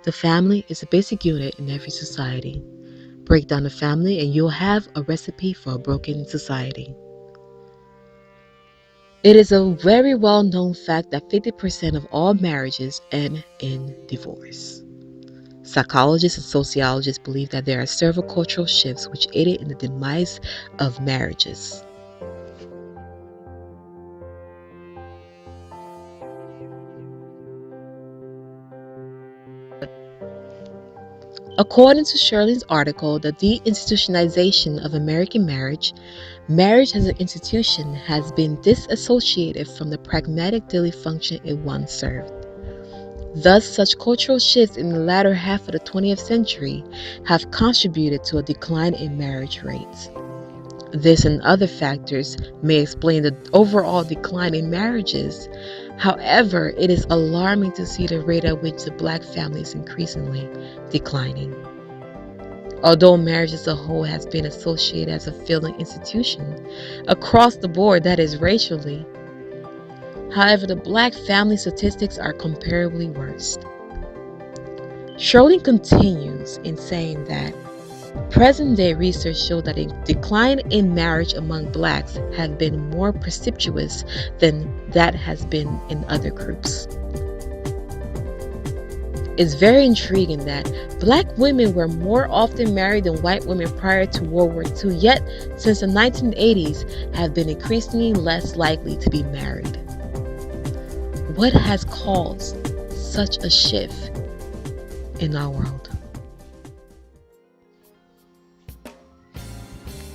The family is a basic unit in every society. Break down the family and you'll have a recipe for a broken society. It is a very well-known fact that 50% of all marriages end in divorce. Psychologists and sociologists believe that there are several cultural shifts which aided in the demise of marriages. According to Shirley's article, The Deinstitutionalization of American Marriage, marriage as an institution has been disassociated from the pragmatic daily function it once served. Thus, such cultural shifts in the latter half of the 20th century have contributed to a decline in marriage rates. This and other factors may explain the overall decline in marriages. However, it is alarming to see the rate at which the Black family is increasingly declining. Although marriage as a whole has been associated as a failing institution across the board, that is racially, however, the Black family statistics are comparably worse. Shirley continues in saying that present-day research shows that a decline in marriage among Blacks has been more precipitous than that has been in other groups. It's very intriguing that Black women were more often married than white women prior to World War II, yet since the 1980s have been increasingly less likely to be married. What has caused such a shift in our world?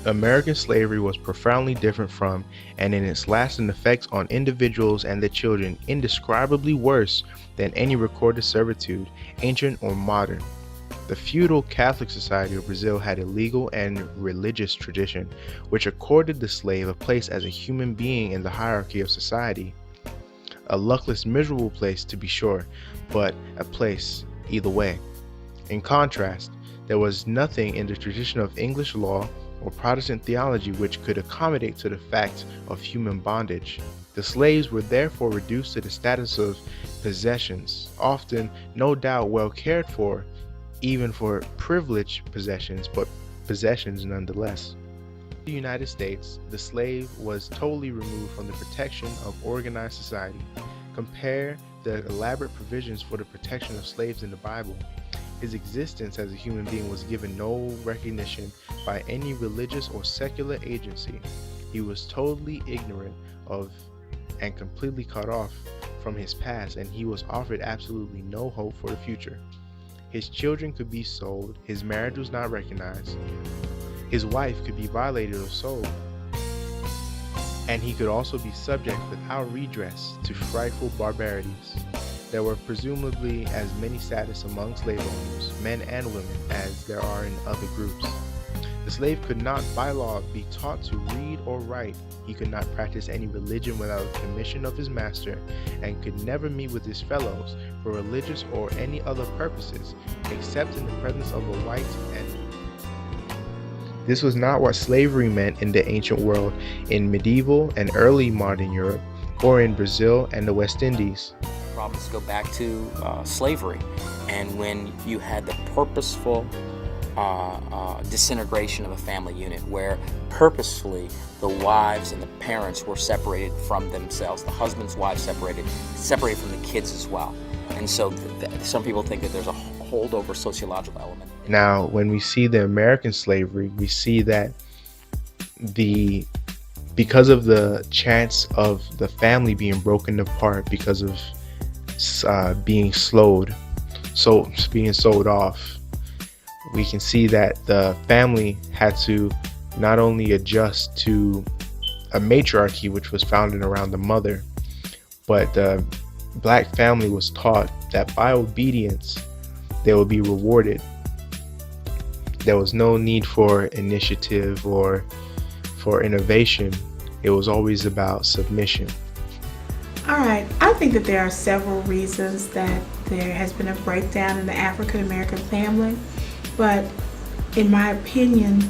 American slavery was profoundly different from, and in its lasting effects on individuals and their children, indescribably worse than any recorded servitude, ancient or modern. The feudal Catholic society of Brazil had a legal and religious tradition, which accorded the slave a place as a human being in the hierarchy of society. A luckless, miserable place to be sure, but a place either way. In contrast, there was nothing in the tradition of English law or Protestant theology which could accommodate to the fact of human bondage. The slaves were therefore reduced to the status of possessions, often no doubt well cared for, even for privileged possessions, but possessions nonetheless. In the United States, the slave was totally removed from the protection of organized society. Compare the elaborate provisions for the protection of slaves in the Bible. His existence as a human being was given no recognition by any religious or secular agency. He was totally ignorant of and completely cut off from his past, and he was offered absolutely no hope for the future. His children could be sold, his marriage was not recognized, his wife could be violated or sold, and he could also be subject without redress to frightful barbarities. There were presumably as many sadists among slave owners, men and women, as there are in other groups. The slave could not by law be taught to read or write. He could not practice any religion without the permission of his master, and could never meet with his fellows for religious or any other purposes, except in the presence of a white enemy. This was not what slavery meant in the ancient world, in medieval and early modern Europe, or in Brazil and the West Indies. Problems go back to slavery, and when you had the purposeful disintegration of a family unit, where purposefully the wives and the parents were separated from themselves, the husband's wives separated from the kids as well. And so some people think that there's a holdover sociological element. Now, when we see the American slavery, we see that because of the chance of the family being broken apart because of being sold off, we can see that the family had to not only adjust to a matriarchy which was founded around the mother, but the Black family was taught that by obedience they will be rewarded. There was no need for initiative or for innovation. It was always about submission. All right, I think that there are several reasons that there has been a breakdown in the African American family, but in my opinion,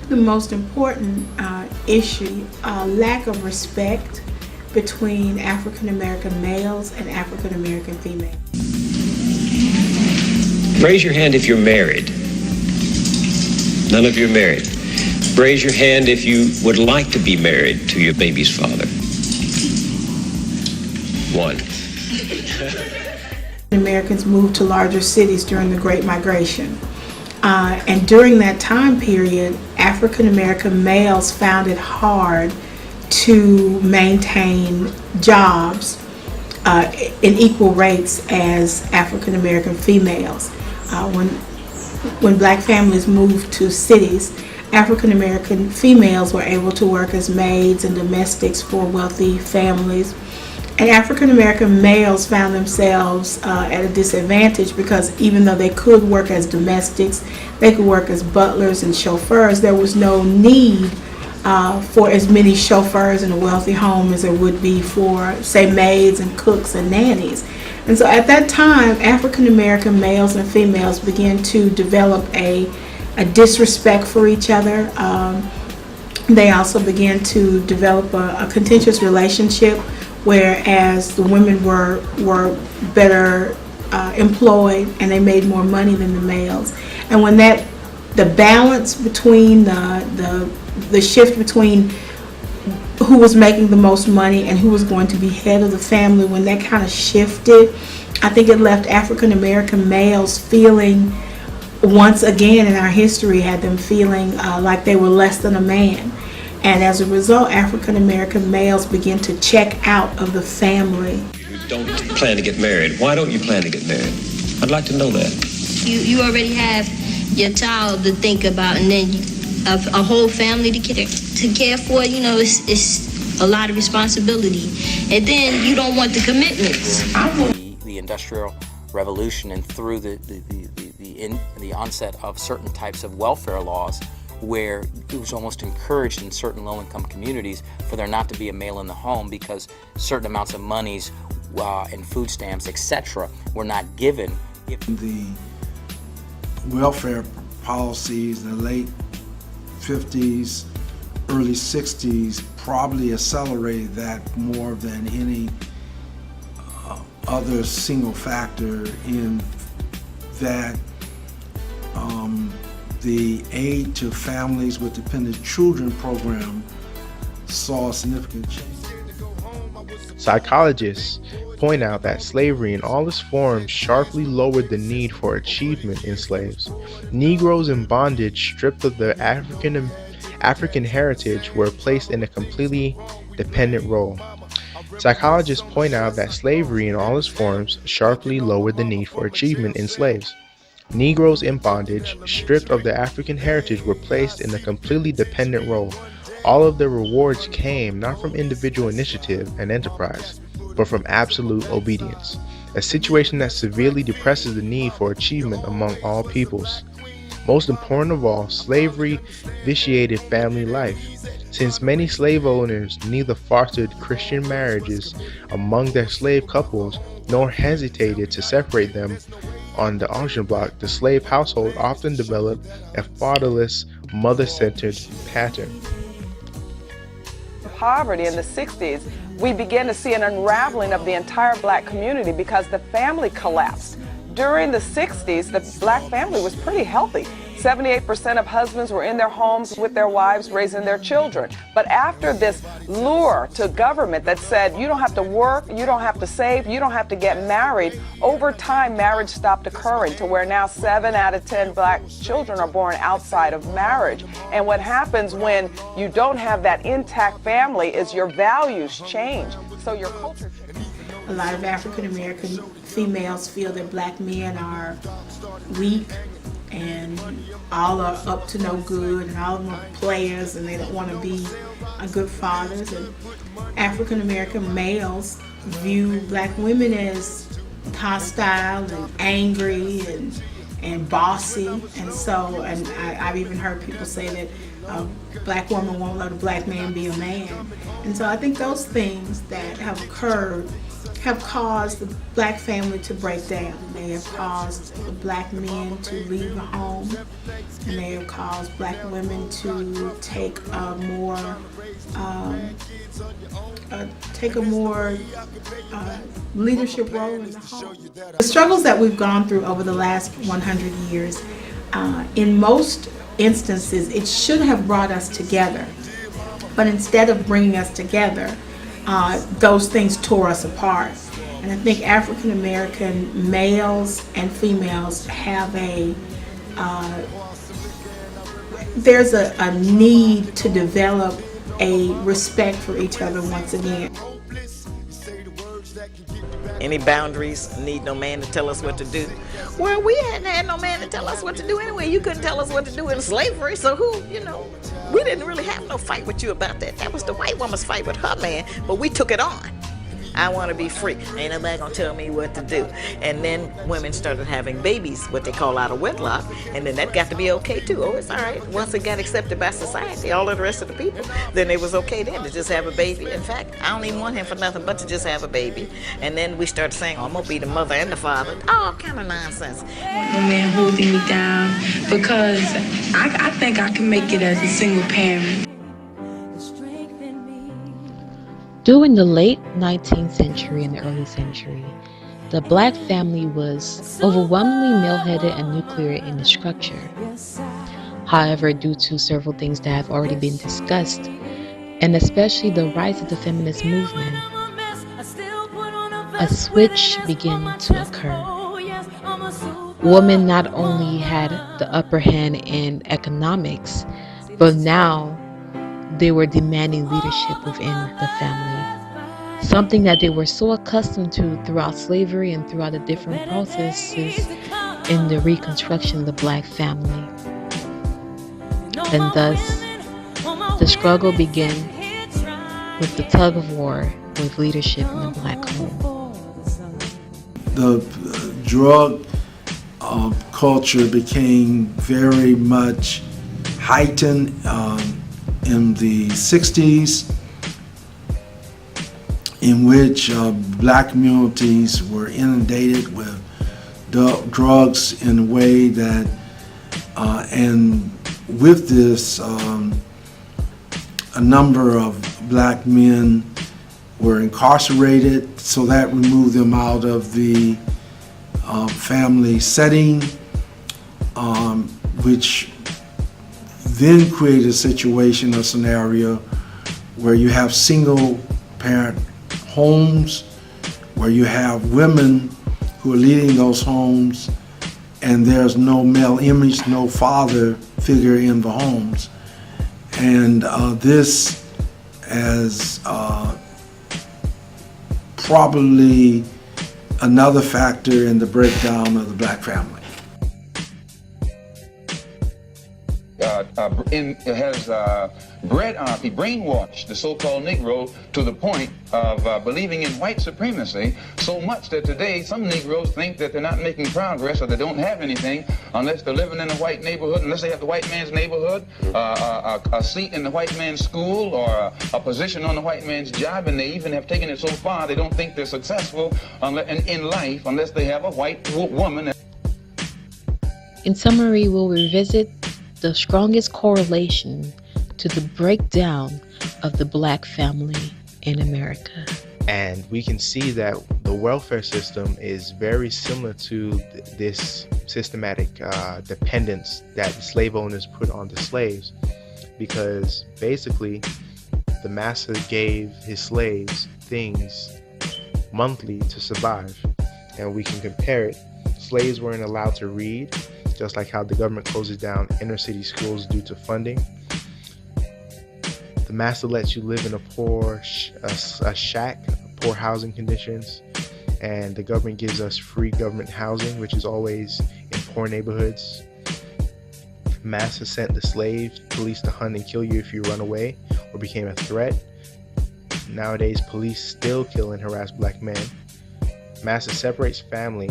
the most important issue, lack of respect between African American males and African American females. Raise your hand if you're married. None of you are married. Raise your hand if you would like to be married to your baby's father. One. Americans moved to larger cities during the Great Migration. And during that time period, African American males found it hard to maintain jobs in equal rates as African American females. When black families moved to cities, African American females were able to work as maids and domestics for wealthy families. And African American males found themselves at a disadvantage because even though they could work as domestics, they could work as butlers and chauffeurs, there was no need for as many chauffeurs in a wealthy home as there would be for, say, maids and cooks and nannies. And so at that time, African American males and females began to develop a disrespect for each other. They also began to develop a contentious relationship, whereas the women were better employed and they made more money than the males. And when the balance between the shift between who was making the most money and who was going to be head of the family, when that kind of shifted, I think it left African American males feeling, once again in our history, had them feeling like they were less than a man. And as a result, African American males begin to check out of the family. You don't plan to get married. Why don't you plan to get married? I'd like to know that. You already have your child to think about, and then a whole family to care for. You know, it's a lot of responsibility, and then you don't want the commitments. The Industrial Revolution and through the onset of certain types of welfare laws, where it was almost encouraged in certain low-income communities for there not to be a male in the home because certain amounts of monies and food stamps, etc., were not given. The welfare policies in the late 50s, early 60s probably accelerated that more than any other single factor in that the Aid to Families with Dependent Children program saw a significant change. Psychologists point out that slavery in all its forms sharply lowered the need for achievement in slaves. Negroes in bondage, stripped of their African heritage, were placed in a completely dependent role. Psychologists point out that slavery in all its forms sharply lowered the need for achievement in slaves. Negroes in bondage, stripped of their African heritage, were placed in a completely dependent role. All of their rewards came not from individual initiative and enterprise, but from absolute obedience, a situation that severely depresses the need for achievement among all peoples. Most important of all, slavery vitiated family life. Since many slave owners neither fostered Christian marriages among their slave couples nor hesitated to separate them on the auction block, the slave household often developed a fatherless, mother-centered pattern. Poverty in the 60s, we began to see an unraveling of the entire black community because the family collapsed. During the 60s, the black family was pretty healthy. 78% of husbands were in their homes with their wives raising their children. But after this lure to government that said you don't have to work, you don't have to save, you don't have to get married, over time marriage stopped occurring to where now 7 out of 10 black children are born outside of marriage. And what happens when you don't have that intact family is your values change. So your culture changes. A lot of African American females feel that black men are weak and all are up to no good and all of them are players and they don't want to be good fathers. And African American males view black women as hostile and angry and bossy. And so, and I've even heard people say that a black woman won't let a black man be a man. And so I think those things that have occurred have caused the black family to break down. They have caused the black men to leave the home, and they have caused black women to take a more take a more leadership role in the home. The struggles that we've gone through over the last 100 years, in most instances, it should have brought us together. But instead of bringing us together, those things tore us apart. And I think African American males and females have there's a need to develop a respect for each other once again. Any boundaries, need no man to tell us what to do. Well, we hadn't had no man to tell us what to do anyway. You couldn't tell us what to do in slavery, so we didn't really have no fight with you about that. That was the white woman's fight with her man, but we took it on. I want to be free. Ain't nobody gonna tell me what to do. And then women started having babies, what they call out of wedlock, and then that got to be okay too. Oh, it's all right. Once it got accepted by society, all of the rest of the people, then it was okay then to just have a baby. In fact, I don't even want him for nothing but to just have a baby. And then we started saying, oh, I'm gonna be the mother and the father. All kind of nonsense. No man holding me down because I think I can make it as a single parent. During the late 19th century and the early century, the black family was overwhelmingly male-headed and nuclear in its structure. However, due to several things that have already been discussed, and especially the rise of the feminist movement, a switch began to occur. Women not only had the upper hand in economics, but now they were demanding leadership within the family, something that they were so accustomed to throughout slavery and throughout the different processes in the reconstruction of the black family. And thus, the struggle began with the tug of war with leadership in the black home. The drug culture became very much heightened in the 60s, in which black communities were inundated with drugs in a way that, and with this, a number of black men were incarcerated, so that removed them out of the family setting, which then created a situation, a scenario where you have single parent homes, where you have women who are leading those homes, and there's no male image, no father figure in the homes. And this as probably another factor in the breakdown of the black family. Has brainwashed the so-called Negro to the point of believing in white supremacy so much that today some Negroes think that they're not making progress or they don't have anything unless they're living in a white neighborhood, unless they have the white man's neighborhood, a seat in the white man's school, or a position on the white man's job, and they even have taken it so far they don't think they're successful in life unless they have a white woman. In summary, we'll revisit the strongest correlation to the breakdown of the black family in America. And we can see that the welfare system is very similar to this systematic dependence that the slave owners put on the slaves, because basically the master gave his slaves things monthly to survive. And we can compare it. Slaves weren't allowed to read, just like how the government closes down inner city schools due to funding. The master lets you live in a shack, poor housing conditions, and the government gives us free government housing, which is always in poor neighborhoods. Master sent the slave police to hunt and kill you if you run away or became a threat. Nowadays, police still kill and harass black men. Master separates family,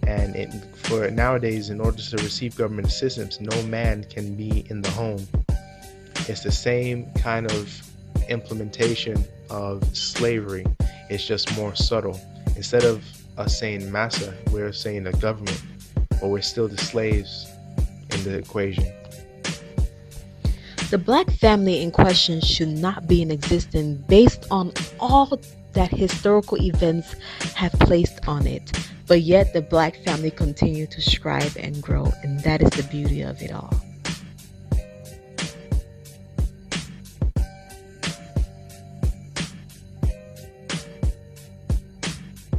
and for nowadays, in order to receive government assistance, no man can be in the home. It's the same kind of implementation of slavery. It's just more subtle. Instead of us saying massa, we're saying the government, but we're still the slaves in the equation. The black family in question should not be in existence based on all that historical events have placed on it. But yet the black family continue to strive and grow, and that is the beauty of it all.